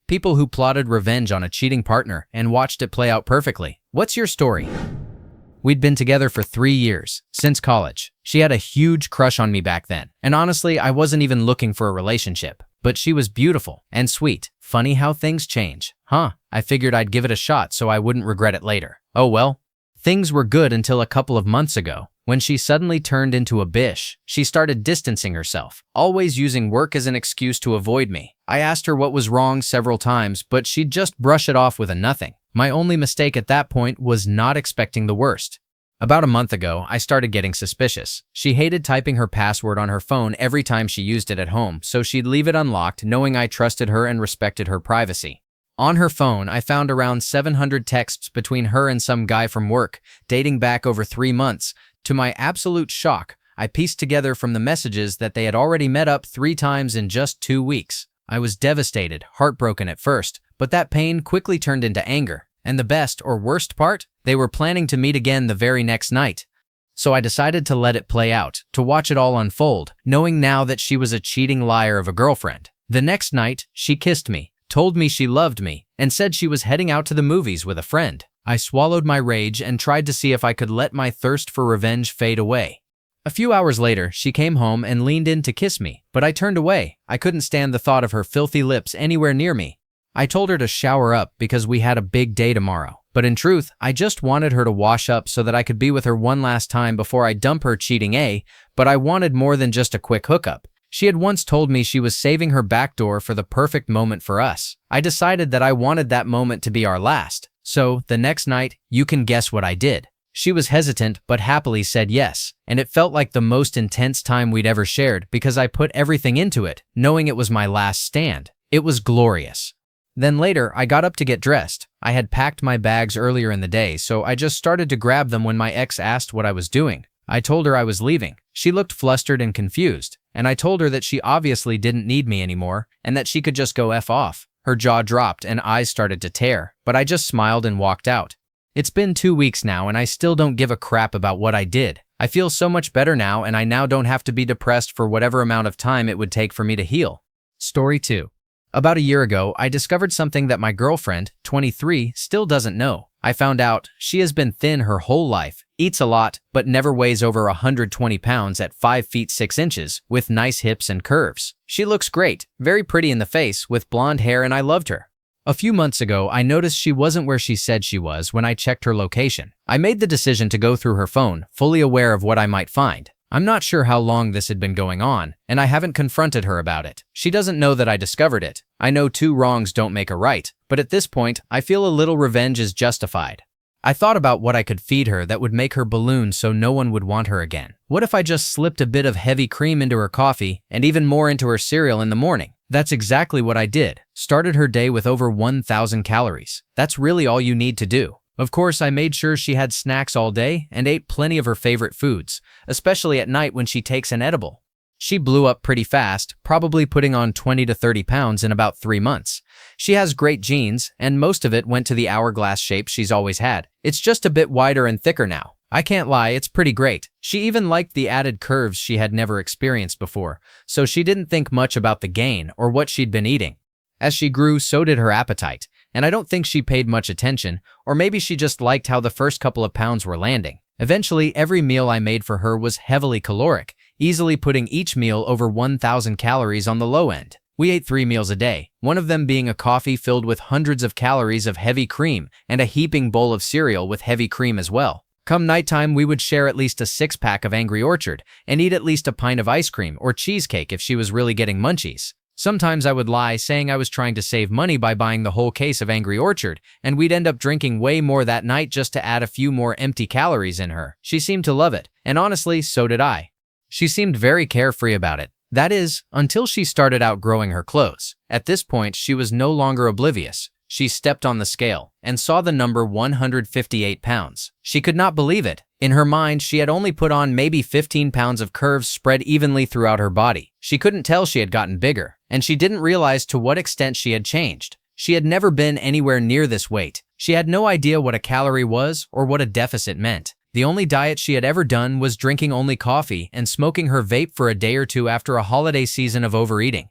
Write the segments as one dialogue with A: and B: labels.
A: People who plotted revenge on a cheating partner and watched it play out perfectly. What's your story? We'd been together for 3 years, since college. She had a huge crush on me back then, and honestly, I wasn't even looking for a relationship. But she was beautiful and sweet. Funny how things change, huh? I figured I'd give it a shot so I wouldn't regret it later. Oh well. Things were good until a couple of months ago, when she suddenly turned into a bitch. She started distancing herself, always using work as an excuse to avoid me. I asked her what was wrong several times, but she'd just brush it off with a nothing. My only mistake at that point was not expecting the worst. About a month ago, I started getting suspicious. She hated typing her password on her phone every time she used it at home, so she'd leave it unlocked, knowing I trusted her and respected her privacy. On her phone, I found around 700 texts between her and some guy from work, dating back over 3 months. To my absolute shock, I pieced together from the messages that they had already met up 3 times in just 2 weeks. I was devastated, heartbroken at first, but that pain quickly turned into anger. And the best or worst part? They were planning to meet again the very next night. So I decided to let it play out, to watch it all unfold, knowing now that she was a cheating liar of a girlfriend. The next night, she kissed me, told me she loved me, and said she was heading out to the movies with a friend. I swallowed my rage and tried to see if I could let my thirst for revenge fade away. A few hours later, she came home and leaned in to kiss me, but I turned away. I couldn't stand the thought of her filthy lips anywhere near me. I told her to shower up because we had a big day tomorrow. But in truth, I just wanted her to wash up so that I could be with her one last time before I dump her cheating, but I wanted more than just a quick hookup. She had once told me she was saving her back door for the perfect moment for us. I decided that I wanted that moment to be our last. So, the next night, you can guess what I did. She was hesitant, but happily said yes, and it felt like the most intense time we'd ever shared because I put everything into it, knowing it was my last stand. It was glorious. Then later, I got up to get dressed. I had packed my bags earlier in the day, so I just started to grab them when my ex asked what I was doing. I told her I was leaving. She looked flustered and confused, and I told her that she obviously didn't need me anymore and that she could just go F off. Her jaw dropped and eyes started to tear, but I just smiled and walked out. It's been 2 weeks now and I still don't give a crap about what I did. I feel so much better now and I now don't have to be depressed for whatever amount of time it would take for me to heal. Story 2. About a year ago, I discovered something that my girlfriend, 23, still doesn't know. I found out she has been thin her whole life, eats a lot, but never weighs over 120 pounds at 5 feet 6 inches, with nice hips and curves. She looks great, very pretty in the face, with blonde hair, and I loved her. A few months ago, I noticed she wasn't where she said she was when I checked her location. I made the decision to go through her phone, fully aware of what I might find. I'm not sure how long this had been going on, and I haven't confronted her about it. She doesn't know that I discovered it. I know 2 wrongs don't make a right, but at this point, I feel a little revenge is justified. I thought about what I could feed her that would make her balloon so no one would want her again. What if I just slipped a bit of heavy cream into her coffee and even more into her cereal in the morning? That's exactly what I did. Started her day with over 1,000 calories. That's really all you need to do. Of course, I made sure she had snacks all day and ate plenty of her favorite foods, especially at night when she takes an edible. She blew up pretty fast, probably putting on 20 to 30 pounds in about 3 months. She has great genes, and most of it went to the hourglass shape she's always had. It's just a bit wider and thicker now. I can't lie, it's pretty great. She even liked the added curves she had never experienced before, so she didn't think much about the gain or what she'd been eating. As she grew, so did her appetite. And I don't think she paid much attention, or maybe she just liked how the first couple of pounds were landing. Eventually, every meal I made for her was heavily caloric, easily putting each meal over 1,000 calories on the low end. We ate 3 meals a day, one of them being a coffee filled with hundreds of calories of heavy cream and a heaping bowl of cereal with heavy cream as well. Come nighttime, we would share at least a 6-pack of Angry Orchard and eat at least a pint of ice cream or cheesecake if she was really getting munchies. Sometimes I would lie, saying I was trying to save money by buying the whole case of Angry Orchard, and we'd end up drinking way more that night just to add a few more empty calories in her. She seemed to love it, and honestly, so did I. She seemed very carefree about it. That is, until she started outgrowing her clothes. At this point, she was no longer oblivious. She stepped on the scale and saw the number 158 pounds. She could not believe it. In her mind, she had only put on maybe 15 pounds of curves spread evenly throughout her body. She couldn't tell she had gotten bigger, and she didn't realize to what extent she had changed. She had never been anywhere near this weight. She had no idea what a calorie was or what a deficit meant. The only diet she had ever done was drinking only coffee and smoking her vape for a day or two after a holiday season of overeating.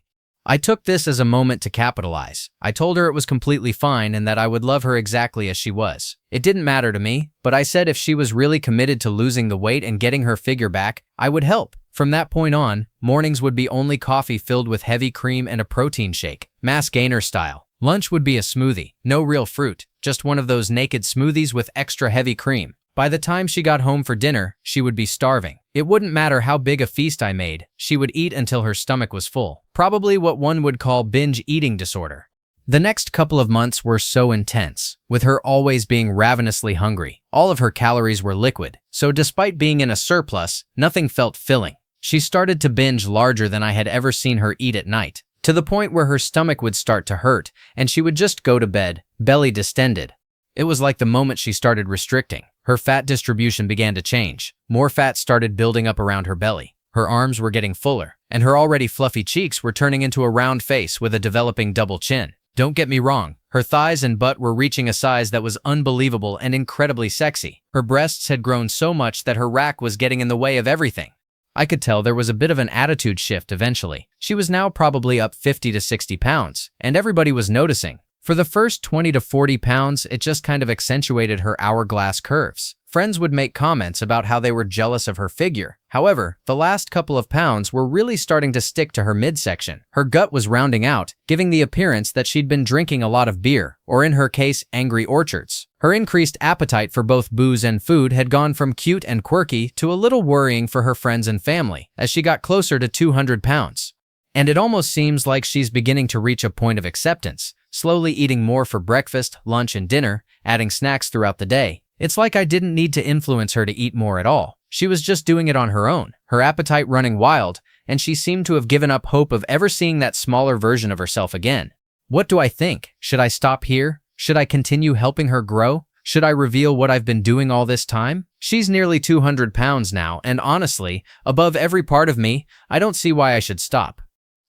A: I took this as a moment to capitalize. I told her it was completely fine and that I would love her exactly as she was. It didn't matter to me, but I said if she was really committed to losing the weight and getting her figure back, I would help. From that point on, mornings would be only coffee filled with heavy cream and a protein shake, mass gainer style. Lunch would be a smoothie, no real fruit, just one of those naked smoothies with extra heavy cream. By the time she got home for dinner, she would be starving. It wouldn't matter how big a feast I made, she would eat until her stomach was full. Probably what one would call binge eating disorder. The next couple of months were so intense, with her always being ravenously hungry. All of her calories were liquid, so despite being in a surplus, nothing felt filling. She started to binge larger than I had ever seen her eat at night, to the point where her stomach would start to hurt, and she would just go to bed, belly distended. It was like the moment she started restricting, her fat distribution began to change. More fat started building up around her belly. Her arms were getting fuller, and her already fluffy cheeks were turning into a round face with a developing double chin. Don't get me wrong, her thighs and butt were reaching a size that was unbelievable and incredibly sexy. Her breasts had grown so much that her rack was getting in the way of everything. I could tell there was a bit of an attitude shift eventually. She was now probably up 50 to 60 pounds, and everybody was noticing. For the first 20 to 40 pounds, it just kind of accentuated her hourglass curves. Friends would make comments about how they were jealous of her figure. However, the last couple of pounds were really starting to stick to her midsection. Her gut was rounding out, giving the appearance that she'd been drinking a lot of beer, or in her case, Angry Orchards. Her increased appetite for both booze and food had gone from cute and quirky to a little worrying for her friends and family, as she got closer to 200 pounds. And it almost seems like she's beginning to reach a point of acceptance, slowly eating more for breakfast, lunch, and dinner, adding snacks throughout the day. It's like I didn't need to influence her to eat more at all. She was just doing it on her own, her appetite running wild, and she seemed to have given up hope of ever seeing that smaller version of herself again. What do I think? Should I stop here? Should I continue helping her grow? Should I reveal what I've been doing all this time? She's nearly 200 pounds now, and honestly, above every part of me, I don't see why I should stop.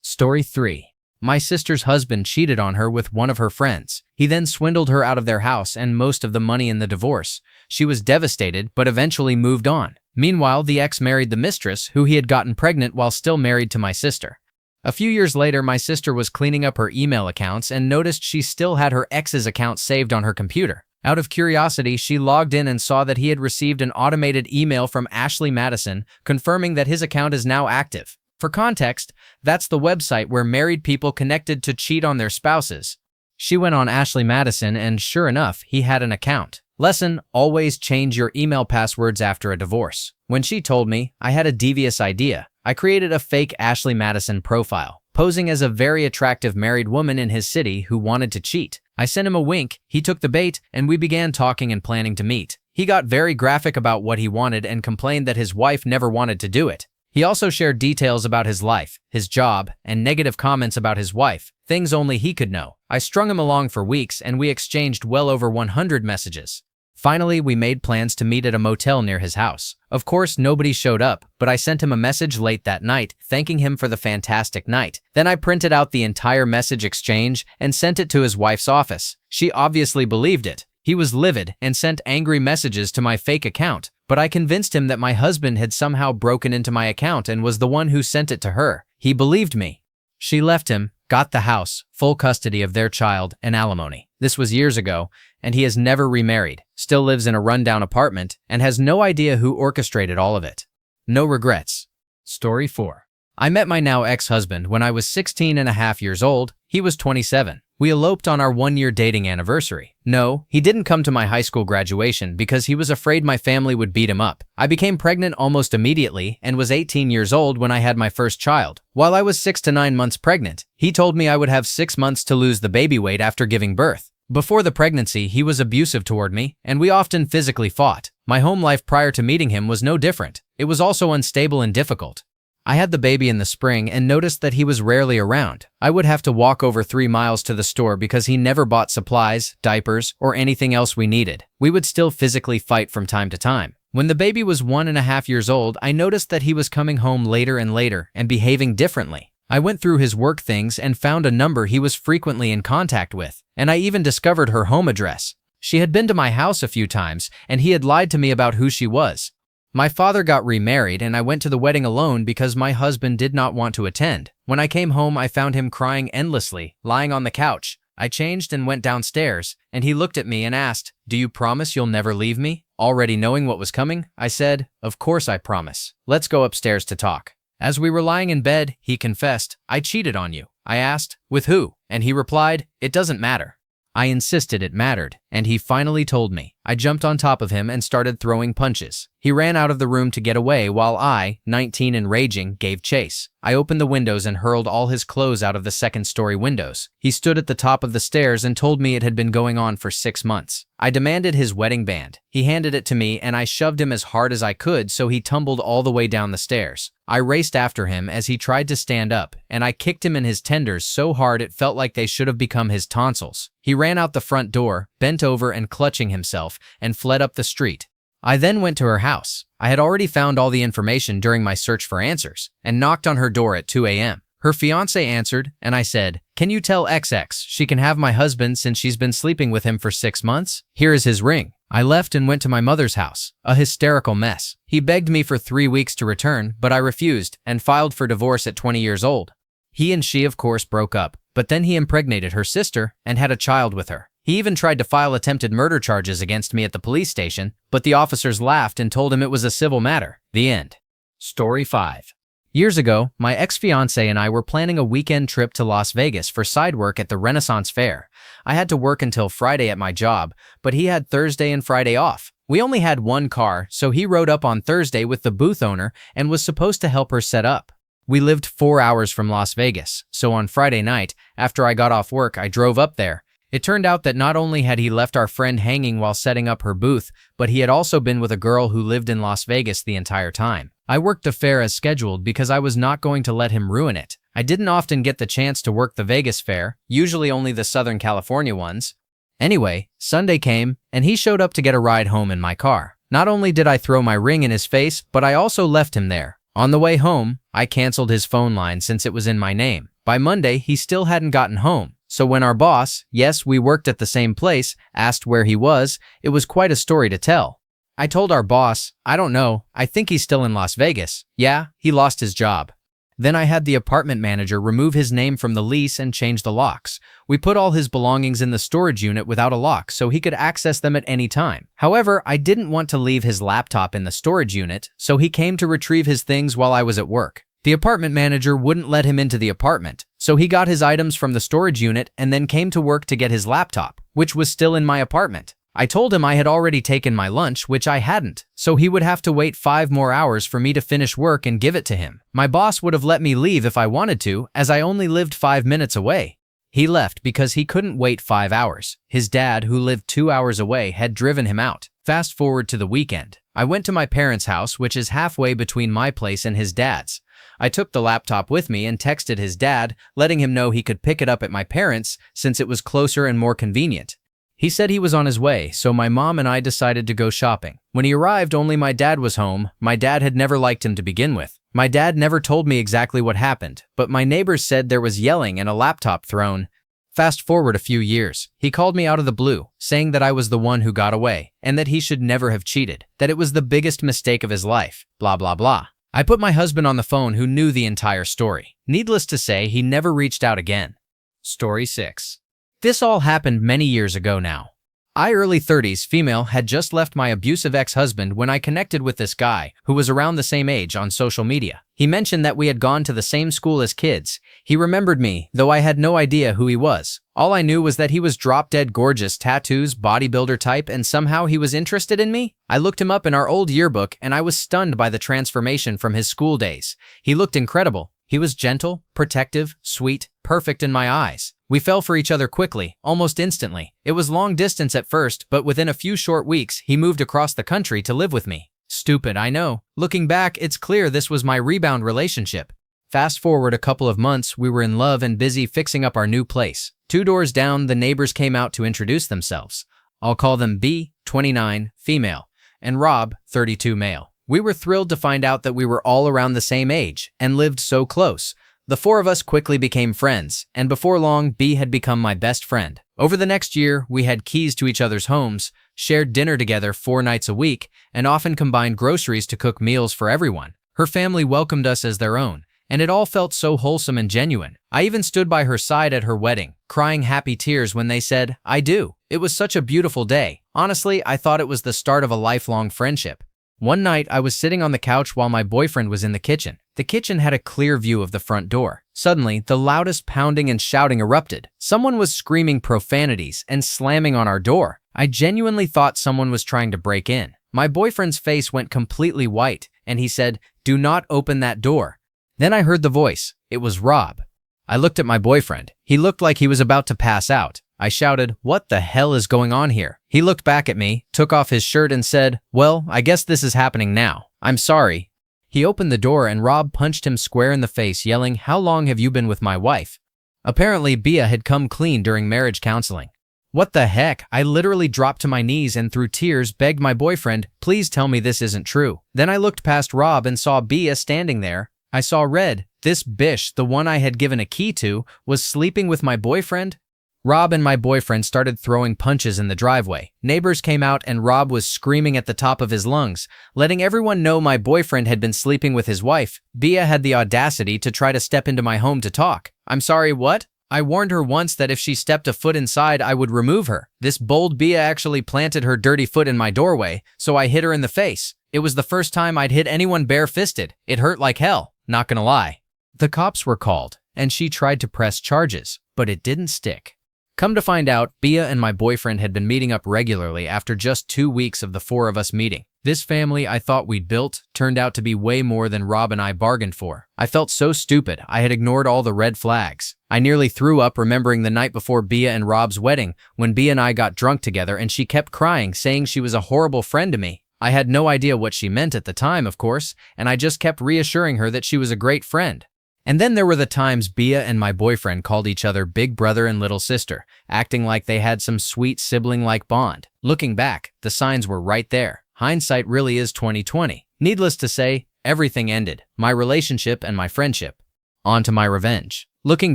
A: Story 3. My sister's husband cheated on her with one of her friends. He then swindled her out of their house and most of the money in the divorce. She was devastated, but eventually moved on. Meanwhile, the ex married the mistress, who he had gotten pregnant while still married to my sister. A few years later, my sister was cleaning up her email accounts and noticed she still had her ex's account saved on her computer. Out of curiosity, she logged in and saw that he had received an automated email from Ashley Madison confirming that his account is now active. For context, that's the website where married people connected to cheat on their spouses. She went on Ashley Madison and sure enough, he had an account. Lesson: always change your email passwords after a divorce. When she told me, I had a devious idea. I created a fake Ashley Madison profile, posing as a very attractive married woman in his city who wanted to cheat. I sent him a wink, he took the bait, and we began talking and planning to meet. He got very graphic about what he wanted and complained that his wife never wanted to do it. He also shared details about his life, his job, and negative comments about his wife, things only he could know. I strung him along for weeks and we exchanged well over 100 messages. Finally, we made plans to meet at a motel near his house. Of course, nobody showed up, but I sent him a message late that night, thanking him for the fantastic night. Then I printed out the entire message exchange and sent it to his wife's office. She obviously believed it. He was livid and sent angry messages to my fake account, but I convinced him that my husband had somehow broken into my account and was the one who sent it to her. He believed me. She left him, got the house, full custody of their child, and alimony. This was years ago, and he has never remarried, still lives in a rundown apartment, and has no idea who orchestrated all of it. No regrets. Story 4. I met my now ex-husband when I was 16 and a half years old. He was 27. We eloped on our one-year dating anniversary. No, he didn't come to my high school graduation because he was afraid my family would beat him up. I became pregnant almost immediately and was 18 years old when I had my first child. While I was 6 to 9 months pregnant, he told me I would have 6 months to lose the baby weight after giving birth. Before the pregnancy, he was abusive toward me, and we often physically fought. My home life prior to meeting him was no different. It was also unstable and difficult. I had the baby in the spring and noticed that he was rarely around. I would have to walk over 3 miles to the store because he never bought supplies, diapers, or anything else we needed. We would still physically fight from time to time. When the baby was 1.5 years old, I noticed that he was coming home later and later and behaving differently. I went through his work things and found a number he was frequently in contact with, and I even discovered her home address. She had been to my house a few times, and he had lied to me about who she was. My father got remarried and I went to the wedding alone because my husband did not want to attend. When I came home, I found him crying endlessly, lying on the couch. I changed and went downstairs, and he looked at me and asked, "Do you promise you'll never leave me?" Already knowing what was coming, I said, "Of course I promise. Let's go upstairs to talk." As we were lying in bed, he confessed, "I cheated on you." I asked, "With who?" And he replied, "It doesn't matter." I insisted it mattered, and he finally told me. I jumped on top of him and started throwing punches. He ran out of the room to get away while I, 19 and raging, gave chase. I opened the windows and hurled all his clothes out of the second-story windows. He stood at the top of the stairs and told me it had been going on for 6 months. I demanded his wedding band. He handed it to me and I shoved him as hard as I could so he tumbled all the way down the stairs. I raced after him as he tried to stand up, and I kicked him in his tenders so hard it felt like they should have become his tonsils. He ran out the front door, bent over and clutching himself, and fled up the street. I then went to her house. I had already found all the information during my search for answers, and knocked on her door at 2 a.m. Her fiancé answered, and I said, "Can you tell XX she can have my husband since she's been sleeping with him for 6 months? Here is his ring." I left and went to my mother's house, a hysterical mess. He begged me for 3 weeks to return, but I refused and filed for divorce at 20 years old. He and she, of course, broke up, but then he impregnated her sister and had a child with her. He even tried to file attempted murder charges against me at the police station, but the officers laughed and told him it was a civil matter. The end. Story 5. Years ago, my ex-fiancé and I were planning a weekend trip to Las Vegas for side work at the Renaissance Fair. I had to work until Friday at my job, but he had Thursday and Friday off. We only had one car, so he rode up on Thursday with the booth owner and was supposed to help her set up. We lived 4 hours from Las Vegas, so on Friday night, after I got off work, I drove up there. It turned out that not only had he left our friend hanging while setting up her booth, but he had also been with a girl who lived in Las Vegas the entire time. I worked the fair as scheduled because I was not going to let him ruin it. I didn't often get the chance to work the Vegas fair, usually only the Southern California ones. Anyway, Sunday came, and he showed up to get a ride home in my car. Not only did I throw my ring in his face, but I also left him there. On the way home, I canceled his phone line since it was in my name. By Monday, he still hadn't gotten home. So when our boss, yes, we worked at the same place, asked where he was, it was quite a story to tell. I told our boss, "I don't know, I think he's still in Las Vegas." "Yeah, he lost his job." Then I had the apartment manager remove his name from the lease and change the locks. We put all his belongings in the storage unit without a lock so he could access them at any time. However, I didn't want to leave his laptop in the storage unit, so he came to retrieve his things while I was at work. The apartment manager wouldn't let him into the apartment, so he got his items from the storage unit and then came to work to get his laptop, which was still in my apartment. I told him I had already taken my lunch, which I hadn't, so he would have to wait 5 more hours for me to finish work and give it to him. My boss would have let me leave if I wanted to, as I only lived 5 minutes away. He left because he couldn't wait 5 hours. His dad, who lived 2 hours away, had driven him out. Fast forward to the weekend. I went to my parents' house, which is halfway between my place and his dad's. I took the laptop with me and texted his dad, letting him know he could pick it up at my parents' since it was closer and more convenient. He said he was on his way, so my mom and I decided to go shopping. When he arrived, only my dad was home. My dad had never liked him to begin with. My dad never told me exactly what happened, but my neighbors said there was yelling and a laptop thrown. Fast forward a few years. He called me out of the blue, saying that I was the one who got away, and that he should never have cheated, that it was the biggest mistake of his life, blah blah blah. I put my husband on the phone, who knew the entire story. Needless to say, he never reached out again. Story 6. This all happened many years ago now. I, early 30s, female, had just left my abusive ex-husband when I connected with this guy, who was around the same age, on social media. He mentioned that we had gone to the same school as kids. He remembered me, though I had no idea who he was. All I knew was that he was drop-dead gorgeous, tattoos, bodybuilder type, and somehow he was interested in me. I looked him up in our old yearbook, and I was stunned by the transformation from his school days. He looked incredible. He was gentle, protective, sweet, perfect in my eyes. We fell for each other quickly, almost instantly. It was long distance at first, but within a few short weeks, he moved across the country to live with me. Stupid, I know. Looking back, it's clear this was my rebound relationship. Fast forward a couple of months, we were in love and busy fixing up our new place. 2 doors down, the neighbors came out to introduce themselves. I'll call them B, 29, female, and Rob, 32, male. We were thrilled to find out that we were all around the same age and lived so close. The 4 of us quickly became friends, and before long, B had become my best friend. Over the next year, we had keys to each other's homes, shared dinner together 4 nights a week, and often combined groceries to cook meals for everyone. Her family welcomed us as their own, and it all felt so wholesome and genuine. I even stood by her side at her wedding, crying happy tears when they said, "I do." It was such a beautiful day. Honestly, I thought it was the start of a lifelong friendship. One night, I was sitting on the couch while my boyfriend was in the kitchen. The kitchen had a clear view of the front door. Suddenly, the loudest pounding and shouting erupted. Someone was screaming profanities and slamming on our door. I genuinely thought someone was trying to break in. My boyfriend's face went completely white, and he said, "Do not open that door." Then I heard the voice. It was Rob. I looked at my boyfriend. He looked like he was about to pass out. I shouted, "What the hell is going on here?" He looked back at me, took off his shirt and said, "Well, I guess this is happening now. I'm sorry." He opened the door and Rob punched him square in the face, yelling, "How long have you been with my wife?" Apparently, Bia had come clean during marriage counseling. What the heck? I literally dropped to my knees and through tears begged my boyfriend, "Please tell me this isn't true." Then I looked past Rob and saw Bia standing there. I saw red. This bish, the one I had given a key to, was sleeping with my boyfriend? Rob and my boyfriend started throwing punches in the driveway. Neighbors came out and Rob was screaming at the top of his lungs, letting everyone know my boyfriend had been sleeping with his wife. Bia had the audacity to try to step into my home to talk. "I'm sorry, what?" I warned her once that if she stepped a foot inside, I would remove her. This bold Bia actually planted her dirty foot in my doorway, so I hit her in the face. It was the first time I'd hit anyone bare-fisted. It hurt like hell, not gonna lie. The cops were called, and she tried to press charges, but it didn't stick. Come to find out, Bia and my boyfriend had been meeting up regularly after just 2 weeks of the 4 of us meeting. This family I thought we'd built turned out to be way more than Rob and I bargained for. I felt so stupid. I had ignored all the red flags. I nearly threw up remembering the night before Bia and Rob's wedding when Bia and I got drunk together and she kept crying, saying she was a horrible friend to me. I had no idea what she meant at the time, of course, and I just kept reassuring her that she was a great friend. And then there were the times Bia and my boyfriend called each other big brother and little sister, acting like they had some sweet sibling-like bond. Looking back, the signs were right there. Hindsight really is 20/20. Needless to say, everything ended. My relationship and my friendship. On to my revenge. Looking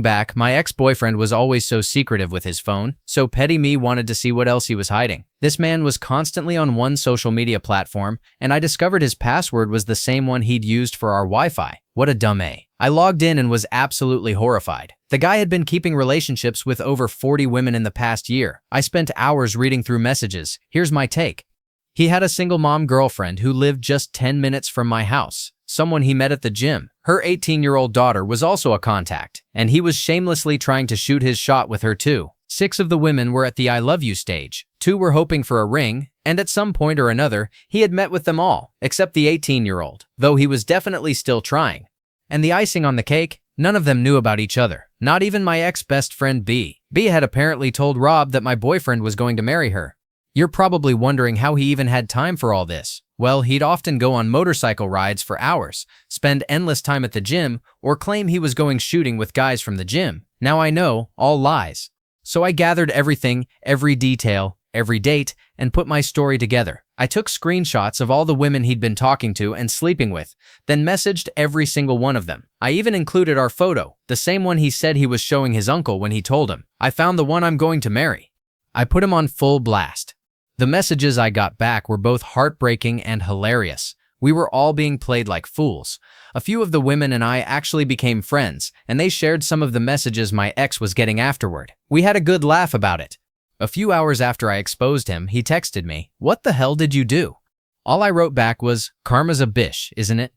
A: back, my ex-boyfriend was always so secretive with his phone, so petty me wanted to see what else he was hiding. This man was constantly on one social media platform, and I discovered his password was the same one he'd used for our Wi-Fi. What a dumb A. I logged in and was absolutely horrified. The guy had been keeping relationships with over 40 women in the past year. I spent hours reading through messages. Here's my take. He had a single mom girlfriend who lived just 10 minutes from my house, someone he met at the gym. Her 18-year-old daughter was also a contact, and he was shamelessly trying to shoot his shot with her too. 6 of the women were at the I love you stage. 2 were hoping for a ring, and at some point or another, he had met with them all, except the 18-year-old, though he was definitely still trying. And the icing on the cake, none of them knew about each other, not even my ex-best friend B. B had apparently told Rob that my boyfriend was going to marry her. You're probably wondering how he even had time for all this. Well, he'd often go on motorcycle rides for hours, spend endless time at the gym, or claim he was going shooting with guys from the gym. Now I know, all lies. So I gathered everything, every detail, every date, and put my story together. I took screenshots of all the women he'd been talking to and sleeping with, then messaged every single one of them. I even included our photo, the same one he said he was showing his uncle when he told him. I found the one I'm going to marry. I put him on full blast. The messages I got back were both heartbreaking and hilarious. We were all being played like fools. A few of the women and I actually became friends, and they shared some of the messages my ex was getting afterward. We had a good laugh about it. A few hours after I exposed him, he texted me, "What the hell did you do?" All I wrote back was, "Karma's a bitch, isn't it?"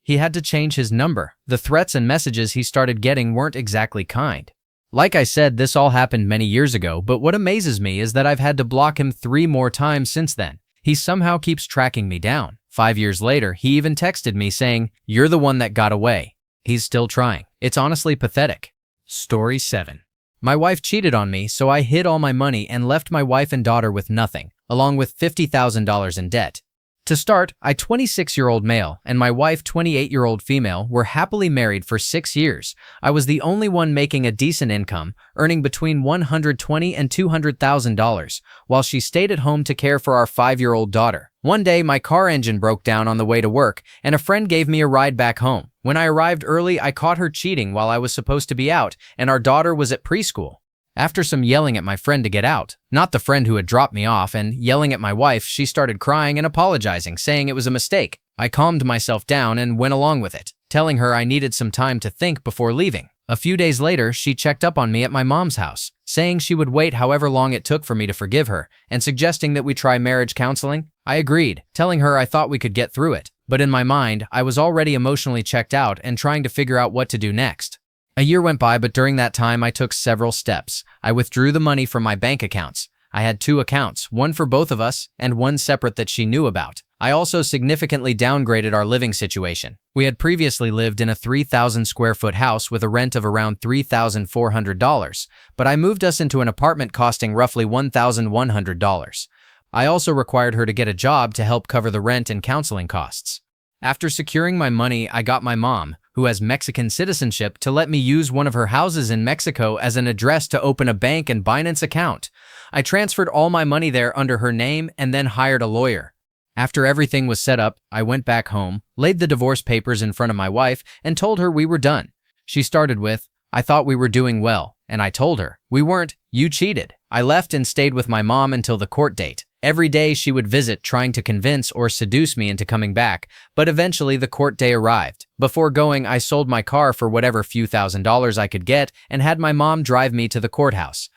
A: He had to change his number. The threats and messages he started getting weren't exactly kind. Like I said, this all happened many years ago, but what amazes me is that I've had to block him 3 more times since then. He somehow keeps tracking me down. 5 years later, he even texted me saying, "You're the one that got away." He's still trying. It's honestly pathetic. Story 7. My wife cheated on me, so I hid all my money and left my wife and daughter with nothing, along with $50,000 in debt. To start, I, 26-year-old male, and my wife, 28-year-old female, were happily married for 6 years. I was the only one making a decent income, earning between $120,000 and $200,000, while she stayed at home to care for our 5-year-old daughter. One day, my car engine broke down on the way to work, and a friend gave me a ride back home. When I arrived early, I caught her cheating while I was supposed to be out, and our daughter was at preschool. After some yelling at my friend to get out, not the friend who had dropped me off, and yelling at my wife, she started crying and apologizing, saying it was a mistake. I calmed myself down and went along with it, telling her I needed some time to think before leaving. A few days later, she checked up on me at my mom's house, saying she would wait however long it took for me to forgive her, and suggesting that we try marriage counseling. I agreed, telling her I thought we could get through it, but in my mind, I was already emotionally checked out and trying to figure out what to do next. A year went by, but during that time, I took several steps. I withdrew the money from my bank accounts. I had 2 accounts, one for both of us and one separate that she knew about. I also significantly downgraded our living situation. We had previously lived in a 3,000 square foot house with a rent of around $3,400, but I moved us into an apartment costing roughly $1,100. I also required her to get a job to help cover the rent and counseling costs. After securing my money, I got my mom, who has Mexican citizenship, to let me use one of her houses in Mexico as an address to open a bank and Binance account. I transferred all my money there under her name and then hired a lawyer. After everything was set up, I went back home, laid the divorce papers in front of my wife, and told her we were done. She started with, "I thought we were doing well," and I told her, "We weren't, you cheated." I left and stayed with my mom until the court date. Every day she would visit, trying to convince or seduce me into coming back, but eventually the court day arrived. Before going, I sold my car for whatever few $1,000s I could get and had my mom drive me to the courthouse.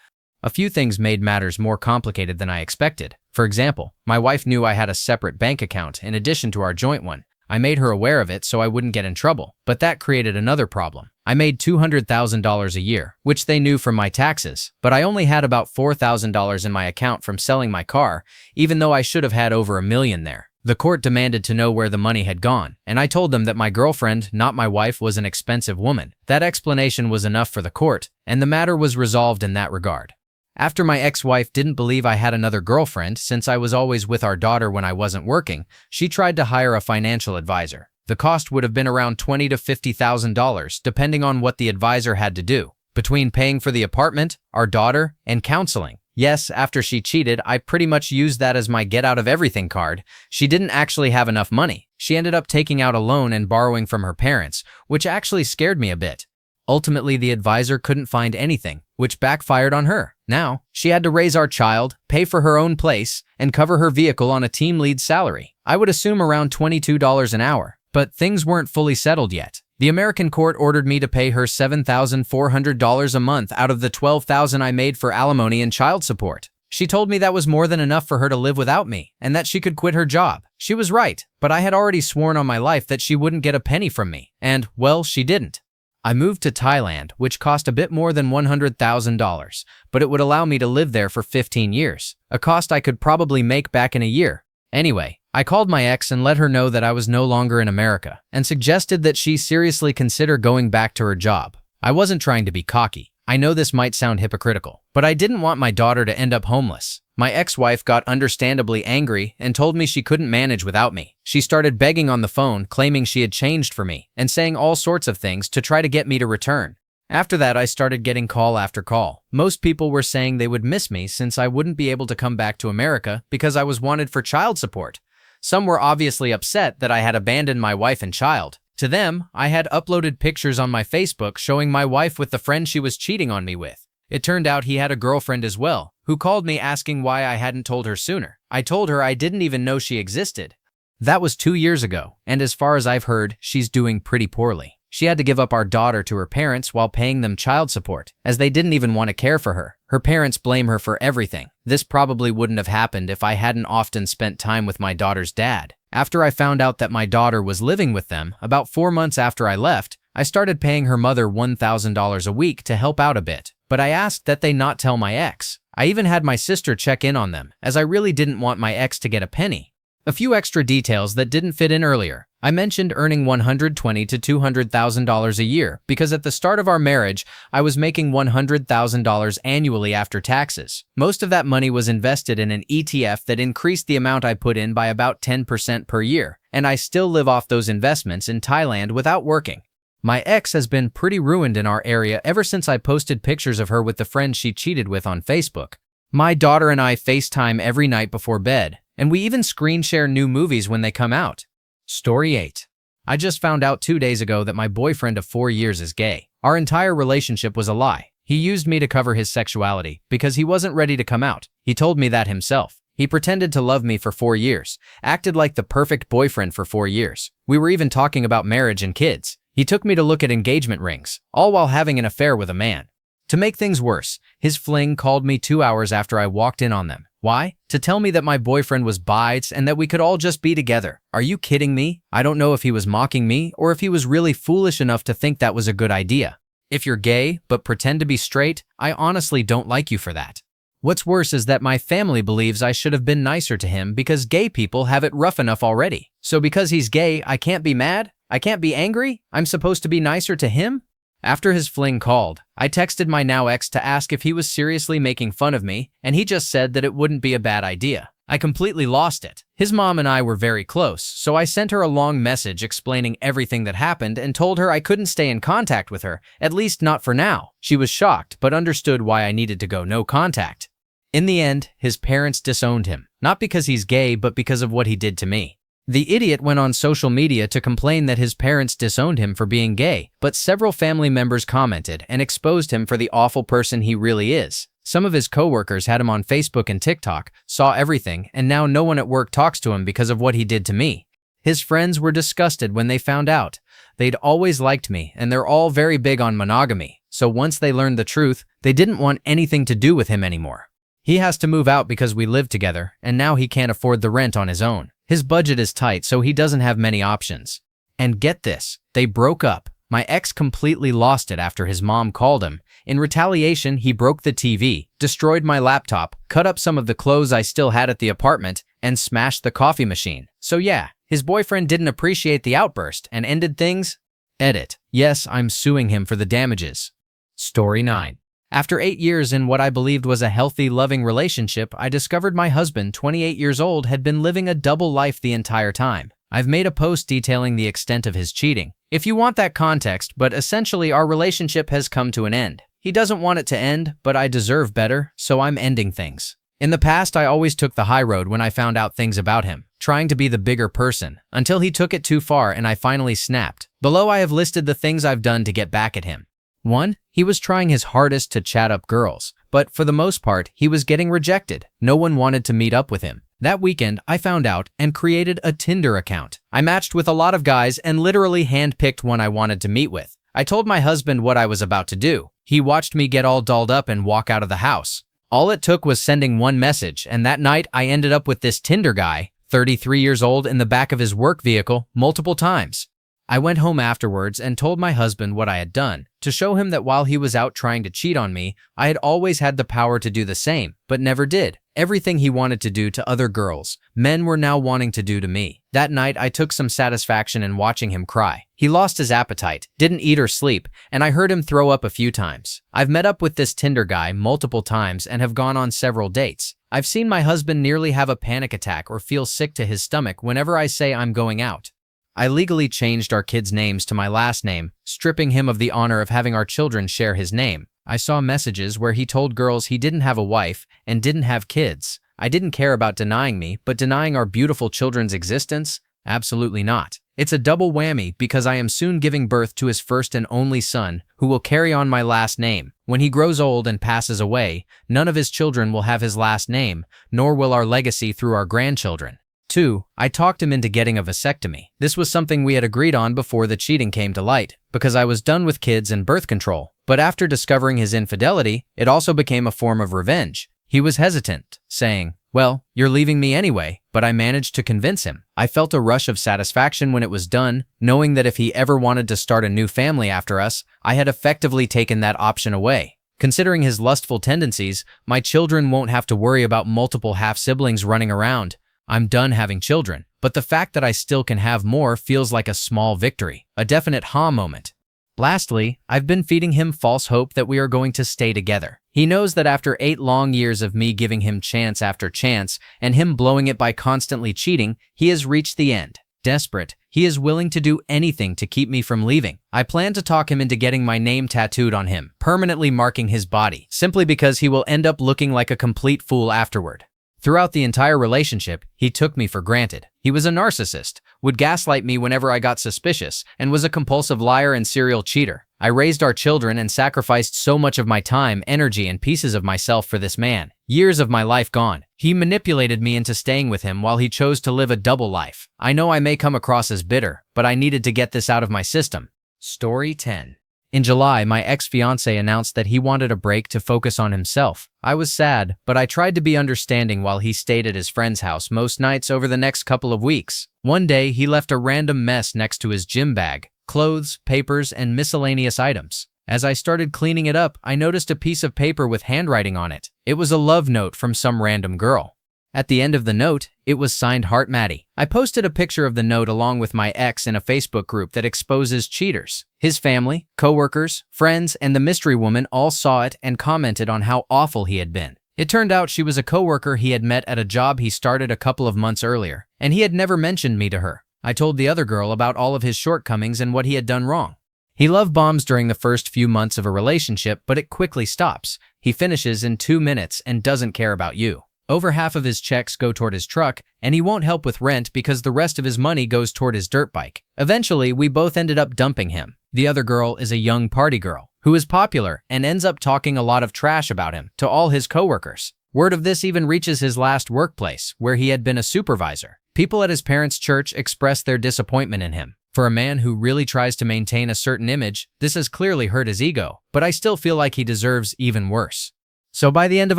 A: A few things made matters more complicated than I expected. For example, my wife knew I had a separate bank account in addition to our joint one. I made her aware of it so I wouldn't get in trouble, but that created another problem. I made $200,000 a year, which they knew from my taxes, but I only had about $4,000 in my account from selling my car, even though I should have had over $1 million there. The court demanded to know where the money had gone, and I told them that my girlfriend, not my wife, was an expensive woman. That explanation was enough for the court, and the matter was resolved in that regard. After my ex-wife didn't believe I had another girlfriend, since I was always with our daughter when I wasn't working, she tried to hire a financial advisor. The cost would have been around $20,000 to $50,000, depending on what the advisor had to do, between paying for the apartment, our daughter, and counseling. Yes, after she cheated, I pretty much used that as my get-out-of-everything card. She didn't actually have enough money. She ended up taking out a loan and borrowing from her parents, which actually scared me a bit. Ultimately, the advisor couldn't find anything, which backfired on her. Now, she had to raise our child, pay for her own place, and cover her vehicle on a team lead salary. I would assume around $22 an hour, but things weren't fully settled yet. The American court ordered me to pay her $7,400 a month out of the $12,000 I made for alimony and child support. She told me that was more than enough for her to live without me, and that she could quit her job. She was right, but I had already sworn on my life that she wouldn't get a penny from me, and, well, she didn't. I moved to Thailand, which cost a bit more than $100,000, but it would allow me to live there for 15 years, a cost I could probably make back in a year. Anyway, I called my ex and let her know that I was no longer in America, and suggested that she seriously consider going back to her job. I wasn't trying to be cocky. I know this might sound hypocritical, but I didn't want my daughter to end up homeless. My ex-wife got understandably angry and told me she couldn't manage without me. She started begging on the phone, claiming she had changed for me, and saying all sorts of things to try to get me to return. After that, I started getting call after call. Most people were saying they would miss me since I wouldn't be able to come back to America because I was wanted for child support. Some were obviously upset that I had abandoned my wife and child. To them, I had uploaded pictures on my Facebook showing my wife with the friend she was cheating on me with. It turned out he had a girlfriend as well, who called me asking why I hadn't told her sooner. I told her I didn't even know she existed. That was 2 years ago, and as far as I've heard, she's doing pretty poorly. She had to give up our daughter to her parents while paying them child support, as they didn't even want to care for her. Her parents blame her for everything. This probably wouldn't have happened if I hadn't often spent time with my daughter's dad. After I found out that my daughter was living with them, about 4 months after I left, I started paying her mother $1,000 a week to help out a bit, but I asked that they not tell my ex. I even had my sister check in on them, as I really didn't want my ex to get a penny. A few extra details that didn't fit in earlier. I mentioned earning $120,000 to $200,000 a year because at the start of our marriage, I was making $100,000 annually after taxes. Most of that money was invested in an ETF that increased the amount I put in by about 10% per year, and I still live off those investments in Thailand without working. My ex has been pretty ruined in our area ever since I posted pictures of her with the friend she cheated with on Facebook. My daughter and I FaceTime every night before bed, and we even screen share new movies when they come out. Story 8. I just found out 2 days ago that my boyfriend of 4 years is gay. Our entire relationship was a lie. He used me to cover his sexuality because he wasn't ready to come out. He told me that himself. He pretended to love me for 4 years, acted like the perfect boyfriend for 4 years. We were even talking about marriage and kids. He took me to look at engagement rings, all while having an affair with a man. To make things worse, his fling called me 2 hours after I walked in on them. Why? To tell me that my boyfriend was bites and that we could all just be together. Are you kidding me? I don't know if he was mocking me or if he was really foolish enough to think that was a good idea. If you're gay but pretend to be straight, I honestly don't like you for that. What's worse is that my family believes I should have been nicer to him because gay people have it rough enough already. So because he's gay, I can't be mad? I can't be angry? I'm supposed to be nicer to him? After his fling called, I texted my now ex to ask if he was seriously making fun of me, and he just said that it wouldn't be a bad idea. I completely lost it. His mom and I were very close, so I sent her a long message explaining everything that happened and told her I couldn't stay in contact with her, at least not for now. She was shocked, but understood why I needed to go no contact. In the end, his parents disowned him, not because he's gay, but because of what he did to me. The idiot went on social media to complain that his parents disowned him for being gay, but several family members commented and exposed him for the awful person he really is. Some of his coworkers had him on Facebook and TikTok, saw everything, and now no one at work talks to him because of what he did to me. His friends were disgusted when they found out. They'd always liked me, and they're all very big on monogamy, so once they learned the truth, they didn't want anything to do with him anymore. He has to move out because we live together, and now he can't afford the rent on his own. His budget is tight, so he doesn't have many options. And get this, they broke up. My ex completely lost it after his mom called him. In retaliation, he broke the TV, destroyed my laptop, cut up some of the clothes I still had at the apartment, and smashed the coffee machine. So yeah, his boyfriend didn't appreciate the outburst and ended things. Edit. Yes, I'm suing him for the damages. Story 9. After 8 years in what I believed was a healthy, loving relationship, I discovered my husband, 28 years old, had been living a double life the entire time. I've made a post detailing the extent of his cheating, if you want that context, but essentially our relationship has come to an end. He doesn't want it to end, but I deserve better, so I'm ending things. In the past, I always took the high road when I found out things about him, trying to be the bigger person, until he took it too far and I finally snapped. Below I have listed the things I've done to get back at him. 1. He was trying his hardest to chat up girls, but for the most part, he was getting rejected. No one wanted to meet up with him. That weekend, I found out and created a Tinder account. I matched with a lot of guys and literally handpicked one I wanted to meet with. I told my husband what I was about to do. He watched me get all dolled up and walk out of the house. All it took was sending one message, and that night I ended up with this Tinder guy, 33 years old, in the back of his work vehicle multiple times. I went home afterwards and told my husband what I had done, to show him that while he was out trying to cheat on me, I had always had the power to do the same, but never did. Everything he wanted to do to other girls, men were now wanting to do to me. That night, I took some satisfaction in watching him cry. He lost his appetite, didn't eat or sleep, and I heard him throw up a few times. I've met up with this Tinder guy multiple times and have gone on several dates. I've seen my husband nearly have a panic attack or feel sick to his stomach whenever I say I'm going out. I legally changed our kids' names to my last name, stripping him of the honor of having our children share his name. I saw messages where he told girls he didn't have a wife and didn't have kids. I didn't care about denying me, but denying our beautiful children's existence? Absolutely not. It's a double whammy because I am soon giving birth to his first and only son, who will carry on my last name. When he grows old and passes away, none of his children will have his last name, nor will our legacy through our grandchildren. 2. I talked him into getting a vasectomy. This was something we had agreed on before the cheating came to light, because I was done with kids and birth control. But after discovering his infidelity, it also became a form of revenge. He was hesitant, saying, "Well, you're leaving me anyway," but I managed to convince him. I felt a rush of satisfaction when it was done, knowing that if he ever wanted to start a new family after us, I had effectively taken that option away. Considering his lustful tendencies, my children won't have to worry about multiple half-siblings running around. I'm done having children, but the fact that I still can have more feels like a small victory, a definite ha moment. Lastly, I've been feeding him false hope that we are going to stay together. He knows that after 8 long years of me giving him chance after chance and him blowing it by constantly cheating, he has reached the end. Desperate, he is willing to do anything to keep me from leaving. I plan to talk him into getting my name tattooed on him, permanently marking his body, simply because he will end up looking like a complete fool afterward. Throughout the entire relationship, he took me for granted. He was a narcissist, would gaslight me whenever I got suspicious, and was a compulsive liar and serial cheater. I raised our children and sacrificed so much of my time, energy, and pieces of myself for this man. Years of my life gone. He manipulated me into staying with him while he chose to live a double life. I know I may come across as bitter, but I needed to get this out of my system. Story 10. In July, my ex-fiancé announced that he wanted a break to focus on himself. I was sad, but I tried to be understanding while he stayed at his friend's house most nights over the next couple of weeks. One day, he left a random mess next to his gym bag: clothes, papers, and miscellaneous items. As I started cleaning it up, I noticed a piece of paper with handwriting on it. It was a love note from some random girl. At the end of the note, it was signed Heart Maddie. I posted a picture of the note along with my ex in a Facebook group that exposes cheaters. His family, coworkers, friends, and the mystery woman all saw it and commented on how awful he had been. It turned out she was a coworker he had met at a job he started a couple of months earlier, and he had never mentioned me to her. I told the other girl about all of his shortcomings and what he had done wrong. He love bombs during the first few months of a relationship, but it quickly stops. He finishes in 2 minutes and doesn't care about you. Over half of his checks go toward his truck, and he won't help with rent because the rest of his money goes toward his dirt bike. Eventually, we both ended up dumping him. The other girl is a young party girl who is popular and ends up talking a lot of trash about him to all his coworkers. Word of this even reaches his last workplace, where he had been a supervisor. People at his parents' church expressed their disappointment in him. For a man who really tries to maintain a certain image, this has clearly hurt his ego, but I still feel like he deserves even worse. So by the end of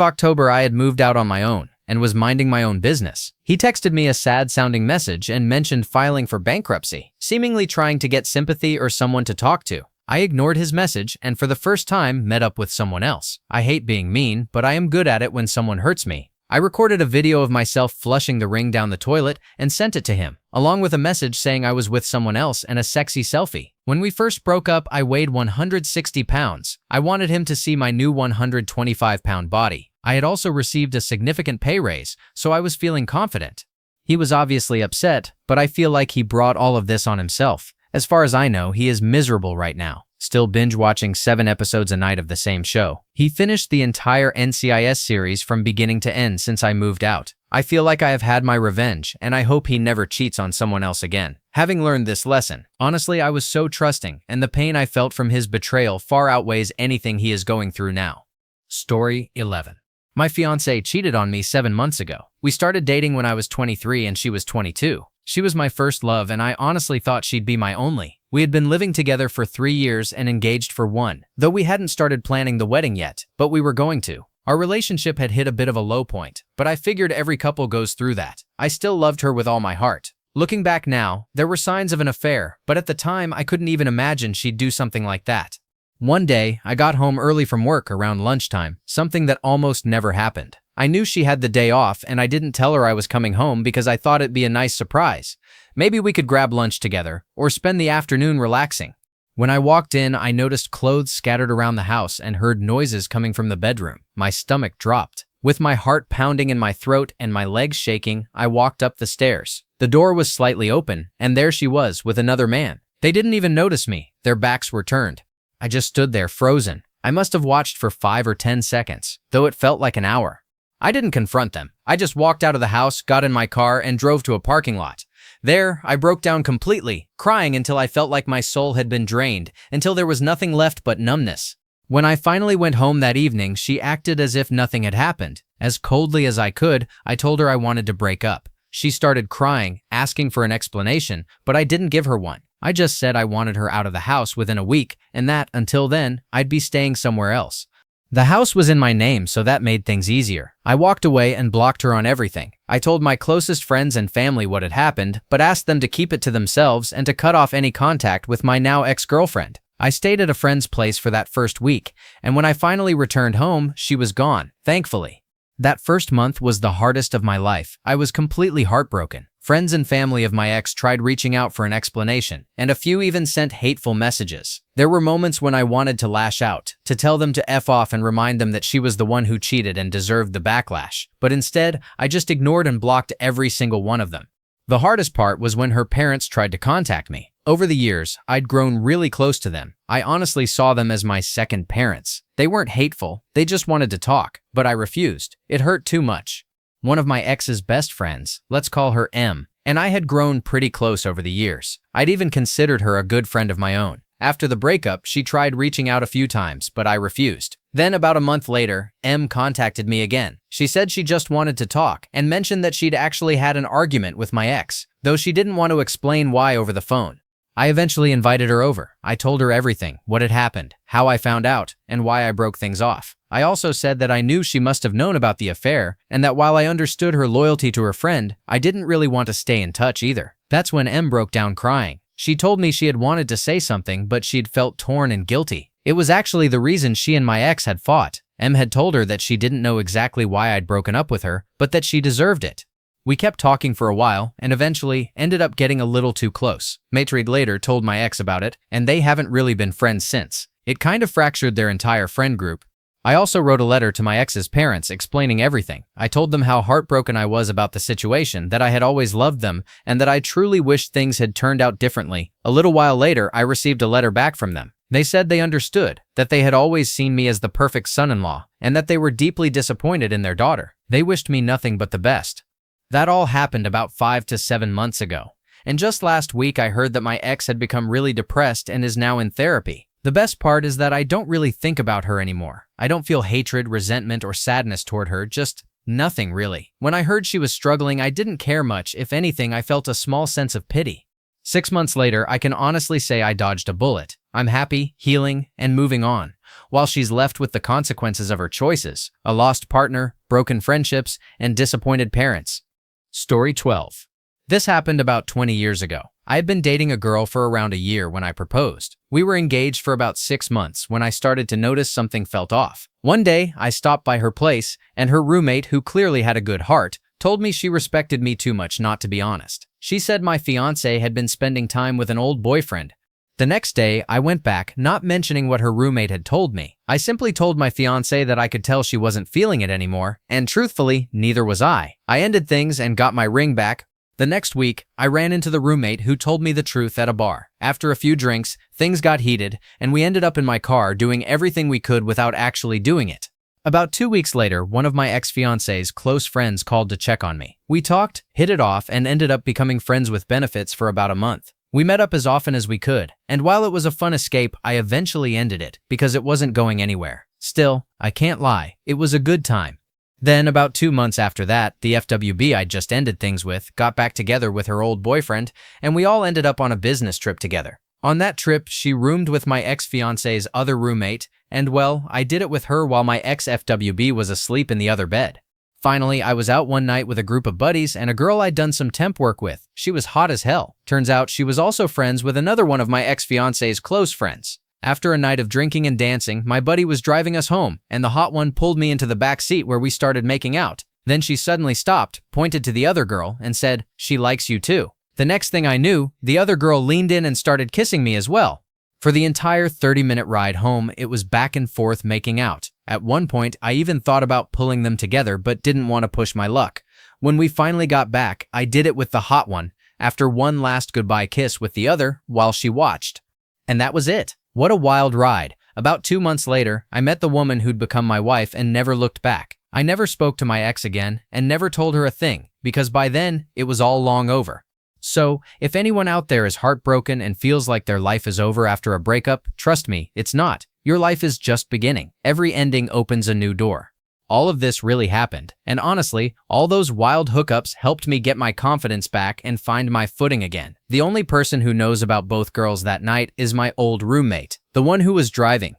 A: October, I had moved out on my own and was minding my own business. He texted me a sad-sounding message and mentioned filing for bankruptcy, seemingly trying to get sympathy or someone to talk to. I ignored his message and for the first time met up with someone else. I hate being mean, but I am good at it when someone hurts me. I recorded a video of myself flushing the ring down the toilet and sent it to him, along with a message saying I was with someone else and a sexy selfie. When we first broke up, I weighed 160 pounds. I wanted him to see my new 125-pound body. I had also received a significant pay raise, so I was feeling confident. He was obviously upset, but I feel like he brought all of this on himself. As far as I know, he is miserable right now, still binge-watching 7 episodes a night of the same show. He finished the entire NCIS series from beginning to end since I moved out. I feel like I have had my revenge, and I hope he never cheats on someone else again. Having learned this lesson, honestly, I was so trusting, and the pain I felt from his betrayal far outweighs anything he is going through now. Story 11. My fiancée cheated on me 7 months ago. We started dating when I was 23 and she was 22. She was my first love, and I honestly thought she'd be my only. We had been living together for 3 years and engaged for 1, though we hadn't started planning the wedding yet, but we were going to. Our relationship had hit a bit of a low point, but I figured every couple goes through that. I still loved her with all my heart. Looking back now, there were signs of an affair, but at the time I couldn't even imagine she'd do something like that. One day, I got home early from work around lunchtime, something that almost never happened. I knew she had the day off, and I didn't tell her I was coming home because I thought it'd be a nice surprise. Maybe we could grab lunch together, or spend the afternoon relaxing. When I walked in, I noticed clothes scattered around the house and heard noises coming from the bedroom. My stomach dropped. With my heart pounding in my throat and my legs shaking, I walked up the stairs. The door was slightly open, and there she was with another man. They didn't even notice me. Their backs were turned. I just stood there frozen. I must have watched for 5 or 10 seconds, though it felt like an hour. I didn't confront them. I just walked out of the house, got in my car, and drove to a parking lot. There, I broke down completely, crying until I felt like my soul had been drained, until there was nothing left but numbness. When I finally went home that evening, she acted as if nothing had happened. As coldly as I could, I told her I wanted to break up. She started crying, asking for an explanation, but I didn't give her one. I just said I wanted her out of the house within a week, and that, until then, I'd be staying somewhere else. The house was in my name, so that made things easier. I walked away and blocked her on everything. I told my closest friends and family what had happened, but asked them to keep it to themselves and to cut off any contact with my now ex-girlfriend. I stayed at a friend's place for that first week, and when I finally returned home, she was gone, thankfully. That first month was the hardest of my life. I was completely heartbroken. Friends and family of my ex tried reaching out for an explanation, and a few even sent hateful messages. There were moments when I wanted to lash out, to tell them to F off and remind them that she was the one who cheated and deserved the backlash. But instead, I just ignored and blocked every single one of them. The hardest part was when her parents tried to contact me. Over the years, I'd grown really close to them. I honestly saw them as my second parents. They weren't hateful, they just wanted to talk, but I refused. It hurt too much. One of my ex's best friends, let's call her M, and I had grown pretty close over the years. I'd even considered her a good friend of my own. After the breakup, she tried reaching out a few times, but I refused. Then about a month later, M contacted me again. She said she just wanted to talk and mentioned that she'd actually had an argument with my ex, though she didn't want to explain why over the phone. I eventually invited her over. I told her everything, what had happened, how I found out, and why I broke things off. I also said that I knew she must have known about the affair, and that while I understood her loyalty to her friend, I didn't really want to stay in touch either. That's when M broke down crying. She told me she had wanted to say something, but she'd felt torn and guilty. It was actually the reason she and my ex had fought. M had told her that she didn't know exactly why I'd broken up with her, but that she deserved it. We kept talking for a while and eventually ended up getting a little too close. Matrade later told my ex about it, and they haven't really been friends since. It kind of fractured their entire friend group. I also wrote a letter to my ex's parents explaining everything. I told them how heartbroken I was about the situation, that I had always loved them, and that I truly wished things had turned out differently. A little while later, I received a letter back from them. They said they understood, that they had always seen me as the perfect son-in-law, and that they were deeply disappointed in their daughter. They wished me nothing but the best. That all happened about 5 to 7 months ago. And just last week, I heard that my ex had become really depressed and is now in therapy. The best part is that I don't really think about her anymore. I don't feel hatred, resentment, or sadness toward her, just nothing really. When I heard she was struggling, I didn't care much. If anything, I felt a small sense of pity. 6 months later, I can honestly say I dodged a bullet. I'm happy, healing, and moving on, while she's left with the consequences of her choices: a lost partner, broken friendships, and disappointed parents. Story 12. This happened about 20 years ago. I had been dating a girl for around a year when I proposed. We were engaged for about 6 months when I started to notice something felt off. One day, I stopped by her place, and her roommate, who clearly had a good heart, told me she respected me too much not to be honest. She said my fiancé had been spending time with an old boyfriend. The next day, I went back, not mentioning what her roommate had told me. I simply told my fiancé that I could tell she wasn't feeling it anymore, and truthfully, neither was I. I ended things and got my ring back. The next week, I ran into the roommate who told me the truth at a bar. After a few drinks, things got heated, and we ended up in my car doing everything we could without actually doing it. About 2 weeks later, one of my ex-fiancé's close friends called to check on me. We talked, hit it off, and ended up becoming friends with benefits for about a month. We met up as often as we could, and while it was a fun escape, I eventually ended it because it wasn't going anywhere. Still, I can't lie, it was a good time. Then, about 2 months after that, the FWB I just ended things with got back together with her old boyfriend, and we all ended up on a business trip together. On that trip, she roomed with my ex-fiancé's other roommate, and well, I did it with her while my ex-FWB was asleep in the other bed. Finally, I was out one night with a group of buddies and a girl I'd done some temp work with. She was hot as hell. Turns out she was also friends with another one of my ex-fiancé's close friends. After a night of drinking and dancing, my buddy was driving us home, and the hot one pulled me into the back seat where we started making out. Then she suddenly stopped, pointed to the other girl, and said, "She likes you too." The next thing I knew, the other girl leaned in and started kissing me as well. For the entire 30-minute ride home, it was back and forth making out. At one point, I even thought about pulling them together but didn't want to push my luck. When we finally got back, I did it with the hot one, after one last goodbye kiss with the other while she watched. And that was it. What a wild ride. About 2 months later, I met the woman who'd become my wife and never looked back. I never spoke to my ex again and never told her a thing, because by then, it was all long over. So, if anyone out there is heartbroken and feels like their life is over after a breakup, trust me, it's not. Your life is just beginning. Every ending opens a new door. All of this really happened, and honestly, all those wild hookups helped me get my confidence back and find my footing again. The only person who knows about both girls that night is my old roommate, the one who was driving.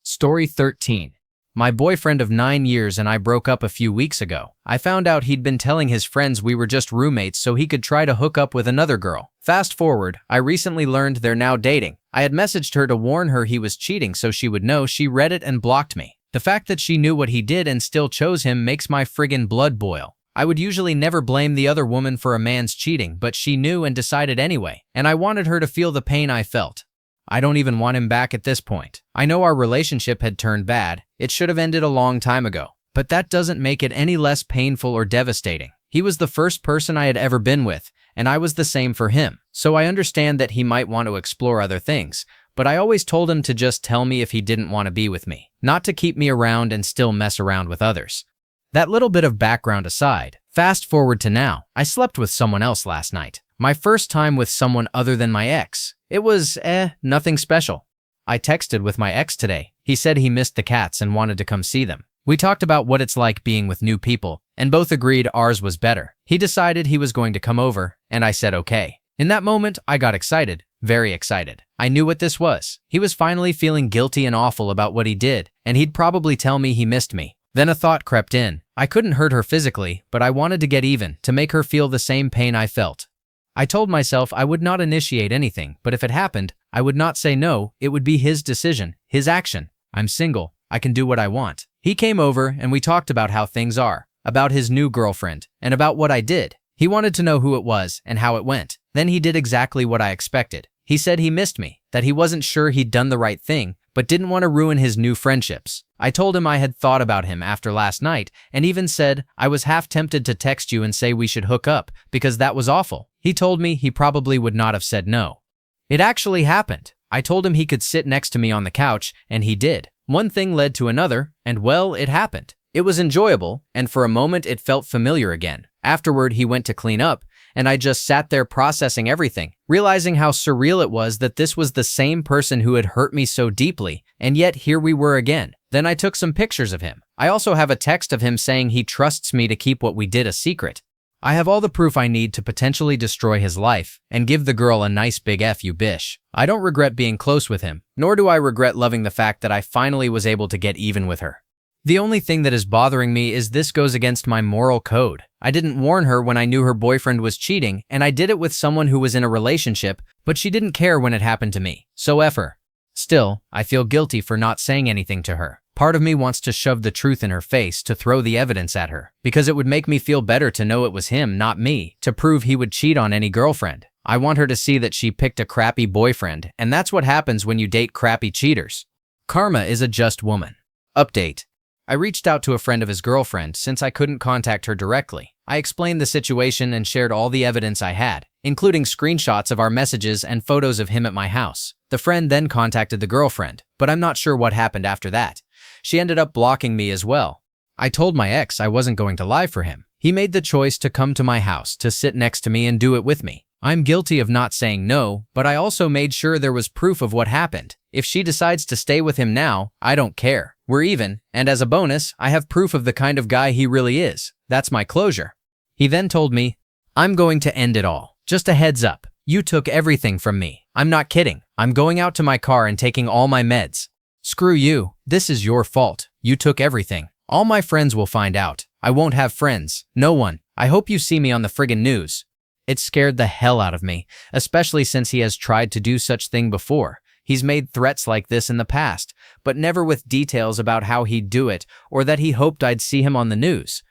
A: Story 13. My boyfriend of 9 years and I broke up a few weeks ago. I found out he'd been telling his friends we were just roommates so he could try to hook up with another girl. Fast forward, I recently learned they're now dating. I had messaged her to warn her he was cheating so she would know. She read it and blocked me. The fact that she knew what he did and still chose him makes my friggin' blood boil. I would usually never blame the other woman for a man's cheating, but she knew and decided anyway, and I wanted her to feel the pain I felt. I don't even want him back at this point. I know our relationship had turned bad. It should have ended a long time ago. But that doesn't make it any less painful or devastating. He was the first person I had ever been with, and I was the same for him. So I understand that he might want to explore other things, but I always told him to just tell me if he didn't want to be with me, not to keep me around and still mess around with others. That little bit of background aside, fast forward to now. I slept with someone else last night. My first time with someone other than my ex. It was, nothing special. I texted with my ex today. He said he missed the cats and wanted to come see them. We talked about what it's like being with new people, and both agreed ours was better. He decided he was going to come over, and I said okay. In that moment, I got excited, very excited. I knew what this was. He was finally feeling guilty and awful about what he did, and he'd probably tell me he missed me. Then a thought crept in. I couldn't hurt her physically, but I wanted to get even, to make her feel the same pain I felt. I told myself I would not initiate anything, but if it happened, I would not say no. It would be his decision, his action. I'm single. I can do what I want. He came over and we talked about how things are, about his new girlfriend, and about what I did. He wanted to know who it was and how it went. Then he did exactly what I expected. He said he missed me, that he wasn't sure he'd done the right thing, but didn't want to ruin his new friendships. I told him I had thought about him after last night and even said I was half tempted to text you and say we should hook up because that was awful. He told me he probably would not have said no. It actually happened. I told him he could sit next to me on the couch, and he did. One thing led to another, and well, it happened. It was enjoyable, and for a moment it felt familiar again. Afterward, he went to clean up, and I just sat there processing everything, realizing how surreal it was that this was the same person who had hurt me so deeply, and yet here we were again. Then I took some pictures of him. I also have a text of him saying he trusts me to keep what we did a secret. I have all the proof I need to potentially destroy his life and give the girl a nice big F you bish. I don't regret being close with him, nor do I regret loving the fact that I finally was able to get even with her. The only thing that is bothering me is this goes against my moral code. I didn't warn her when I knew her boyfriend was cheating, and I did it with someone who was in a relationship, but she didn't care when it happened to me. So F her. Still, I feel guilty for not saying anything to her. Part of me wants to shove the truth in her face, to throw the evidence at her, because it would make me feel better to know it was him, not me, to prove he would cheat on any girlfriend. I want her to see that she picked a crappy boyfriend, and that's what happens when you date crappy cheaters. Karma is a just woman. Update. I reached out to a friend of his girlfriend since I couldn't contact her directly. I explained the situation and shared all the evidence I had, including screenshots of our messages and photos of him at my house. The friend then contacted the girlfriend, but I'm not sure what happened after that. She ended up blocking me as well. I told my ex I wasn't going to lie for him. He made the choice to come to my house, to sit next to me and do it with me. I'm guilty of not saying no, but I also made sure there was proof of what happened. If she decides to stay with him now, I don't care. We're even, and as a bonus, I have proof of the kind of guy he really is. That's my closure. He then told me, I'm going to end it all. Just a heads up. You took everything from me. I'm not kidding. I'm going out to my car and taking all my meds. Screw you. This is your fault. You took everything. All my friends will find out. I won't have friends. No one. I hope you see me on the friggin' news. It scared the hell out of me, especially since he has tried to do such thing before. He's made threats like this in the past, but never with details about how he'd do it or that he hoped I'd see him on the news.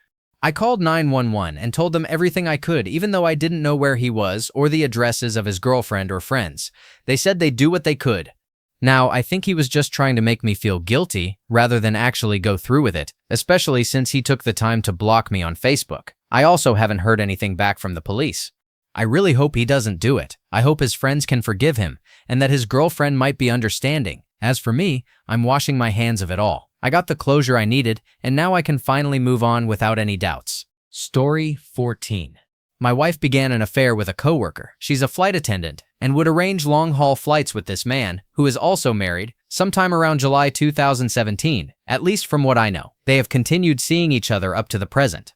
A: I called 911 and told them everything I could, even though I didn't know where he was or the addresses of his girlfriend or friends. They said they'd do what they could. Now, I think he was just trying to make me feel guilty rather than actually go through with it, especially since he took the time to block me on Facebook. I also haven't heard anything back from the police. I really hope he doesn't do it. I hope his friends can forgive him and that his girlfriend might be understanding. As for me, I'm washing my hands of it all. I got the closure I needed, and now I can finally move on without any doubts. Story 14. My wife began an affair with a coworker. She's a flight attendant and would arrange long-haul flights with this man, who is also married, sometime around July 2017, at least from what I know. They have continued seeing each other up to the present.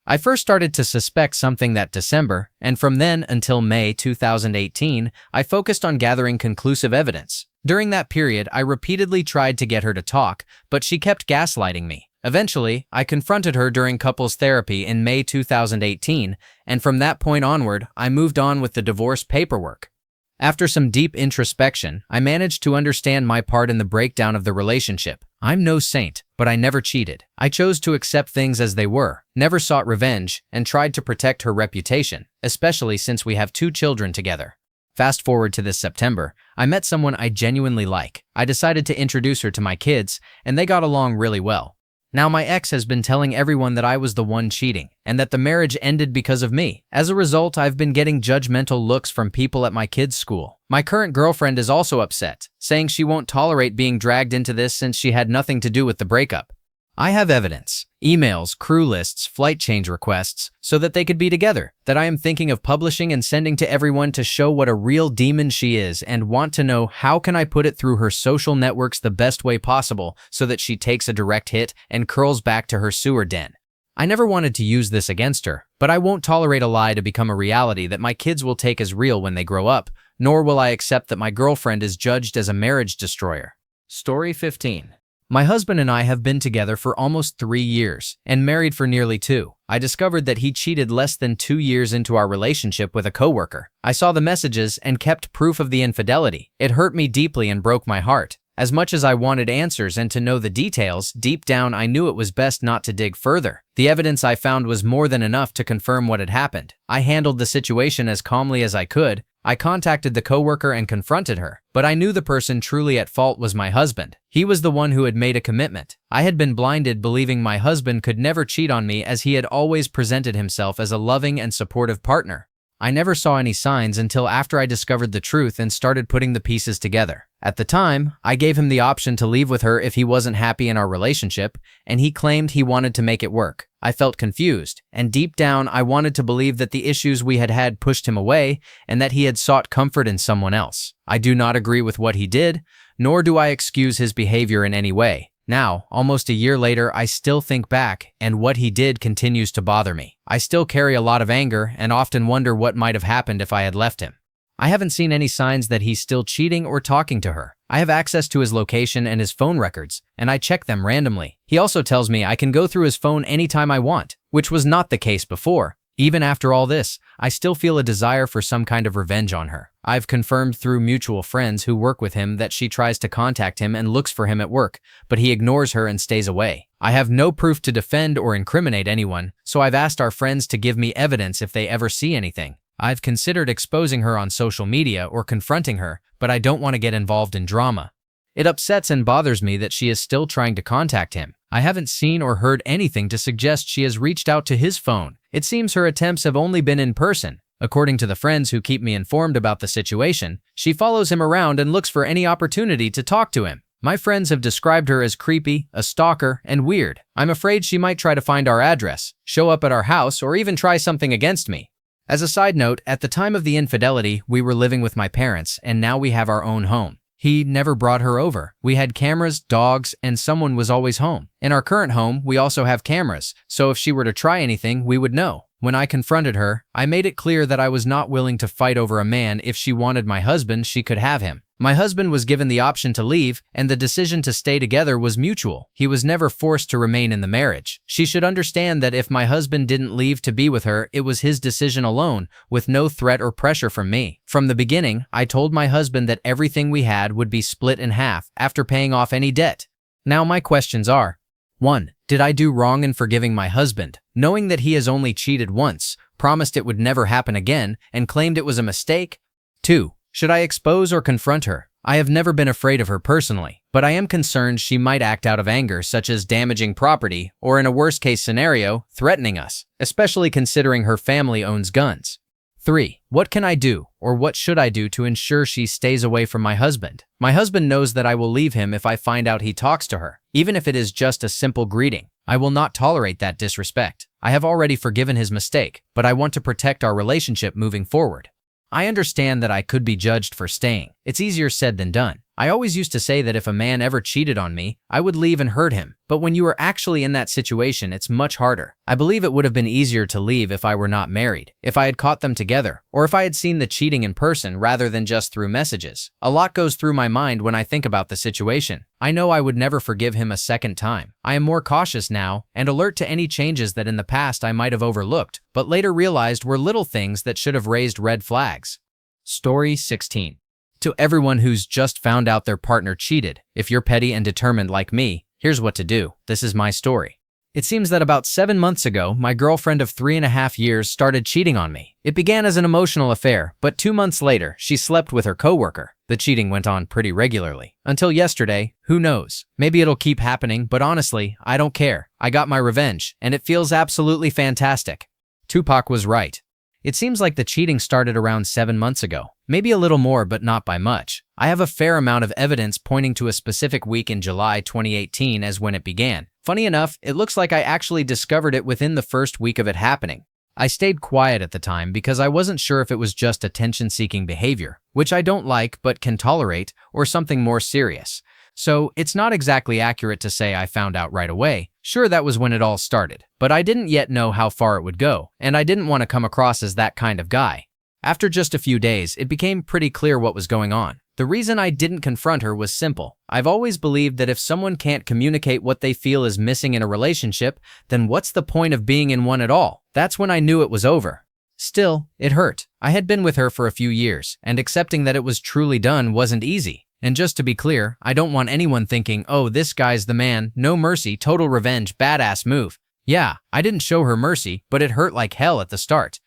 A: I first started to suspect something that December, and from then until May 2018, I focused on gathering conclusive evidence. During that period, I repeatedly tried to get her to talk, but she kept gaslighting me. Eventually, I confronted her during couples therapy in May 2018, and from that point onward, I moved on with the divorce paperwork. After some deep introspection, I managed to understand my part in the breakdown of the relationship. I'm no saint, but I never cheated. I chose to accept things as they were, never sought revenge, and tried to protect her reputation, especially since we have 2 children together. Fast forward to this September, I met someone I genuinely like. I decided to introduce her to my kids, and they got along really well. Now my ex has been telling everyone that I was the one cheating, and that the marriage ended because of me. As a result, I've been getting judgmental looks from people at my kids' school. My current girlfriend is also upset, saying she won't tolerate being dragged into this since she had nothing to do with the breakup. I have evidence, emails, crew lists, flight change requests, so that they could be together, that I am thinking of publishing and sending to everyone to show what a real demon she is and want to know how can I put it through her social networks the best way possible so that she takes a direct hit and curls back to her sewer den. I never wanted to use this against her, but I won't tolerate a lie to become a reality that my kids will take as real when they grow up, nor will I accept that my girlfriend is judged as a marriage destroyer. Story 15. My husband and I have been together for almost 3 years and married for nearly 2. I discovered that he cheated less than 2 years into our relationship with a coworker. I saw the messages and kept proof of the infidelity. It hurt me deeply and broke my heart. As much as I wanted answers and to know the details, deep down I knew it was best not to dig further. The evidence I found was more than enough to confirm what had happened. I handled the situation as calmly as I could. I contacted the coworker and confronted her, but I knew the person truly at fault was my husband. He was the one who had made a commitment. I had been blinded believing my husband could never cheat on me as he had always presented himself as a loving and supportive partner. I never saw any signs until after I discovered the truth and started putting the pieces together. At the time, I gave him the option to leave with her if he wasn't happy in our relationship, and he claimed he wanted to make it work. I felt confused, and deep down I wanted to believe that the issues we had had pushed him away and that he had sought comfort in someone else. I do not agree with what he did, nor do I excuse his behavior in any way. Now, almost a year later, I still think back, and what he did continues to bother me. I still carry a lot of anger and often wonder what might have happened if I had left him. I haven't seen any signs that he's still cheating or talking to her. I have access to his location and his phone records, and I check them randomly. He also tells me I can go through his phone anytime I want, which was not the case before. Even after all this, I still feel a desire for some kind of revenge on her. I've confirmed through mutual friends who work with him that she tries to contact him and looks for him at work, but he ignores her and stays away. I have no proof to defend or incriminate anyone, so I've asked our friends to give me evidence if they ever see anything. I've considered exposing her on social media or confronting her, but I don't want to get involved in drama. It upsets and bothers me that she is still trying to contact him. I haven't seen or heard anything to suggest she has reached out to his phone. It seems her attempts have only been in person. According to the friends who keep me informed about the situation, she follows him around and looks for any opportunity to talk to him. My friends have described her as creepy, a stalker, and weird. I'm afraid she might try to find our address, show up at our house, or even try something against me. As a side note, at the time of the infidelity, we were living with my parents, and now we have our own home. He never brought her over. We had cameras, dogs, and someone was always home. In our current home, we also have cameras, so if she were to try anything, we would know. When I confronted her, I made it clear that I was not willing to fight over a man. If she wanted my husband, she could have him. My husband was given the option to leave, and the decision to stay together was mutual. He was never forced to remain in the marriage. She should understand that if my husband didn't leave to be with her, it was his decision alone, with no threat or pressure from me. From the beginning, I told my husband that everything we had would be split in half after paying off any debt. Now my questions are: 1. Did I do wrong in forgiving my husband, knowing that he has only cheated once, promised it would never happen again, and claimed it was a mistake? 2. Should I expose or confront her? I have never been afraid of her personally, but I am concerned she might act out of anger, such as damaging property, or in a worst-case scenario, threatening us, especially considering her family owns guns. 3. What can I do, or what should I do to ensure she stays away from my husband? My husband knows that I will leave him if I find out he talks to her, even if it is just a simple greeting. I will not tolerate that disrespect. I have already forgiven his mistake, but I want to protect our relationship moving forward. I understand that I could be judged for staying. It's easier said than done. I always used to say that if a man ever cheated on me, I would leave and hurt him. But when you are actually in that situation, it's much harder. I believe it would have been easier to leave if I were not married, if I had caught them together, or if I had seen the cheating in person rather than just through messages. A lot goes through my mind when I think about the situation. I know I would never forgive him a second time. I am more cautious now and alert to any changes that in the past I might have overlooked, but later realized were little things that should have raised red flags. Story 16. To everyone who's just found out their partner cheated, if you're petty and determined like me, here's what to do. This is my story. It seems that about 7 months ago, my girlfriend of 3.5 years started cheating on me. It began as an emotional affair, but 2 months later, she slept with her coworker. The cheating went on pretty regularly. Until yesterday, who knows? Maybe it'll keep happening, but honestly, I don't care. I got my revenge, and it feels absolutely fantastic. Tupac was right. It seems like the cheating started around 7 months ago. Maybe a little more, but not by much. I have a fair amount of evidence pointing to a specific week in July 2018 as when it began. Funny enough, it looks like I actually discovered it within the first week of it happening. I stayed quiet at the time because I wasn't sure if it was just attention-seeking behavior, which I don't like but can tolerate, or something more serious. So it's not exactly accurate to say I found out right away. Sure, that was when it all started, but I didn't yet know how far it would go, and I didn't want to come across as that kind of guy. After just a few days, it became pretty clear what was going on. The reason I didn't confront her was simple. I've always believed that if someone can't communicate what they feel is missing in a relationship, then what's the point of being in one at all? That's when I knew it was over. Still, it hurt. I had been with her for a few years, and accepting that it was truly done wasn't easy. And just to be clear, I don't want anyone thinking, oh, this guy's the man, no mercy, total revenge, badass move. Yeah, I didn't show her mercy, but it hurt like hell at the start.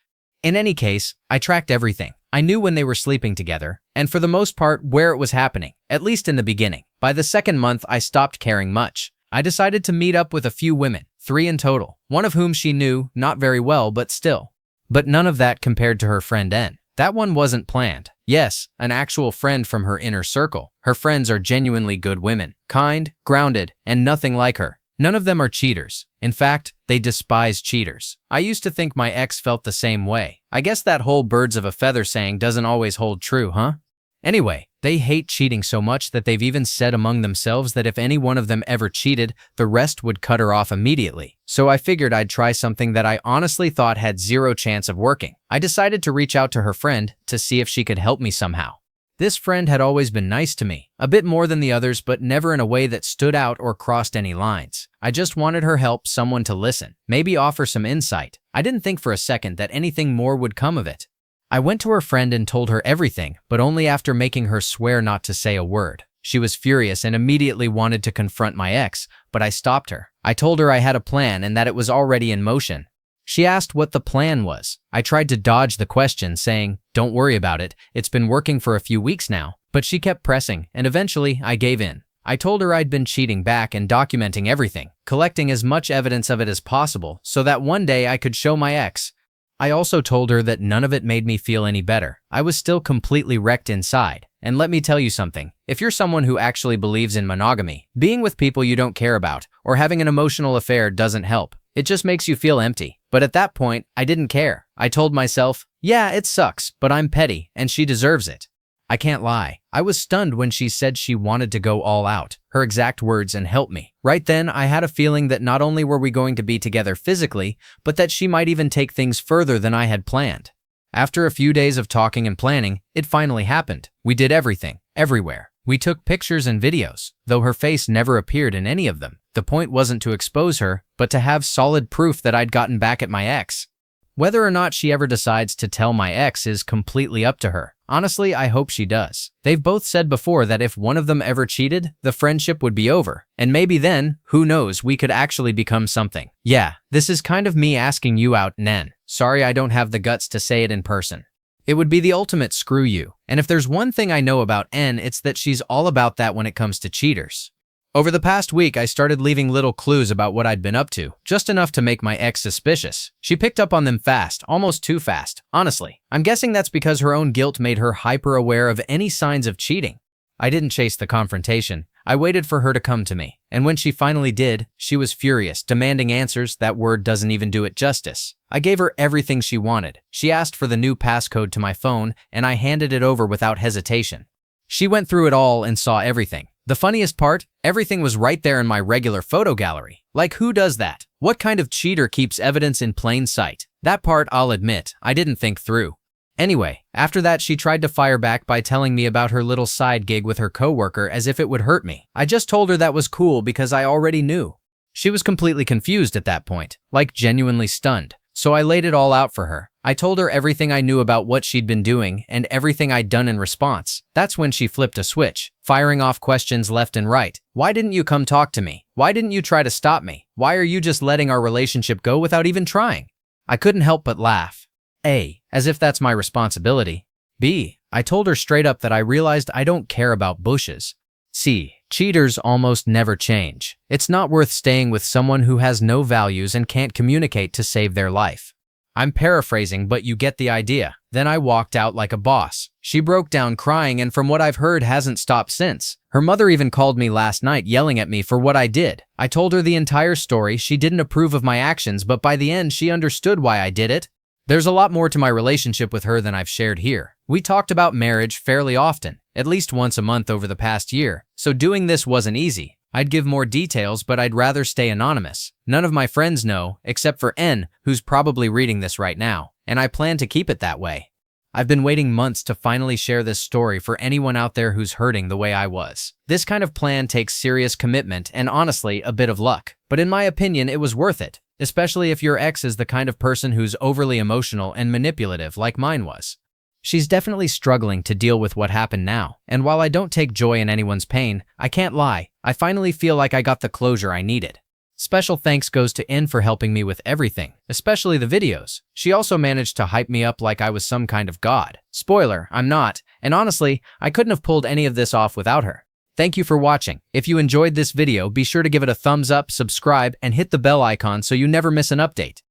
A: In any case, I tracked everything. I knew when they were sleeping together, and for the most part, where it was happening, at least in the beginning. By the second month, I stopped caring much. I decided to meet up with a few women, 3 in total, one of whom she knew, not very well, but still. But none of that compared to her friend N. That one wasn't planned. Yes, an actual friend from her inner circle. Her friends are genuinely good women, kind, grounded, and nothing like her. None of them are cheaters. In fact, they despise cheaters. I used to think my ex felt the same way. I guess that whole birds of a feather saying doesn't always hold true, huh? Anyway, they hate cheating so much that they've even said among themselves that if any one of them ever cheated, the rest would cut her off immediately. So I figured I'd try something that I honestly thought had zero chance of working. I decided to reach out to her friend to see if she could help me somehow. This friend had always been nice to me, a bit more than the others, but never in a way that stood out or crossed any lines. I just wanted her help, someone to listen, maybe offer some insight. I didn't think for a second that anything more would come of it. I went to her friend and told her everything, but only after making her swear not to say a word. She was furious and immediately wanted to confront my ex, but I stopped her. I told her I had a plan and that it was already in motion. She asked what the plan was. I tried to dodge the question, saying, "Don't worry about it, it's been working for a few weeks now." But she kept pressing, and eventually I gave in. I told her I'd been cheating back and documenting everything, collecting as much evidence of it as possible so that one day I could show my ex. I also told her that none of it made me feel any better. I was still completely wrecked inside. And let me tell you something, if you're someone who actually believes in monogamy, being with people you don't care about or having an emotional affair doesn't help. It just makes you feel empty. But at that point, I didn't care. I told myself, yeah, it sucks, but I'm petty and she deserves it. I can't lie. I was stunned when she said she wanted to go all out, her exact words, and help me. Right then, I had a feeling that not only were we going to be together physically, but that she might even take things further than I had planned. After a few days of talking and planning, it finally happened. We did everything, everywhere. We took pictures and videos, though her face never appeared in any of them. The point wasn't to expose her, but to have solid proof that I'd gotten back at my ex. Whether or not she ever decides to tell my ex is completely up to her. Honestly, I hope she does. They've both said before that if one of them ever cheated, the friendship would be over. And maybe then, who knows, we could actually become something. Yeah, this is kind of me asking you out, Nen. Sorry I don't have the guts to say it in person. It would be the ultimate screw you. And if there's one thing I know about N, it's that she's all about that when it comes to cheaters. Over the past week, I started leaving little clues about what I'd been up to, just enough to make my ex suspicious. She picked up on them fast, almost too fast, honestly. I'm guessing that's because her own guilt made her hyper-aware of any signs of cheating. I didn't chase the confrontation. I waited for her to come to me, and when she finally did, she was furious, demanding answers. That word doesn't even do it justice. I gave her everything she wanted. She asked for the new passcode to my phone, and I handed it over without hesitation. She went through it all and saw everything. The funniest part, everything was right there in my regular photo gallery. Like, who does that? What kind of cheater keeps evidence in plain sight? That part, I'll admit, I didn't think through. Anyway, after that, she tried to fire back by telling me about her little side gig with her coworker as if it would hurt me. I just told her that was cool because I already knew. She was completely confused at that point, like genuinely stunned. So I laid it all out for her. I told her everything I knew about what she'd been doing and everything I'd done in response. That's when she flipped a switch, firing off questions left and right. Why didn't you come talk to me? Why didn't you try to stop me? Why are you just letting our relationship go without even trying? I couldn't help but laugh. A, as if that's my responsibility. B, I told her straight up that I realized I don't care about bushes. C, cheaters almost never change. It's not worth staying with someone who has no values and can't communicate to save their life. I'm paraphrasing, but you get the idea. Then I walked out like a boss. She broke down crying and from what I've heard hasn't stopped since. Her mother even called me last night yelling at me for what I did. I told her the entire story. She didn't approve of my actions, but by the end she understood why I did it. There's a lot more to my relationship with her than I've shared here. We talked about marriage fairly often, at least once a month over the past year, so doing this wasn't easy. I'd give more details, but I'd rather stay anonymous. None of my friends know, except for N, who's probably reading this right now, and I plan to keep it that way. I've been waiting months to finally share this story for anyone out there who's hurting the way I was. This kind of plan takes serious commitment and honestly, a bit of luck. But in my opinion, it was worth it, especially if your ex is the kind of person who's overly emotional and manipulative like mine was. She's definitely struggling to deal with what happened now, and while I don't take joy in anyone's pain, I can't lie, I finally feel like I got the closure I needed. Special thanks goes to N for helping me with everything, especially the videos. She also managed to hype me up like I was some kind of god. Spoiler, I'm not, and honestly, I couldn't have pulled any of this off without her. Thank you for watching. If you enjoyed this video, be sure to give it a thumbs up, subscribe, and hit the bell icon so you never miss an update.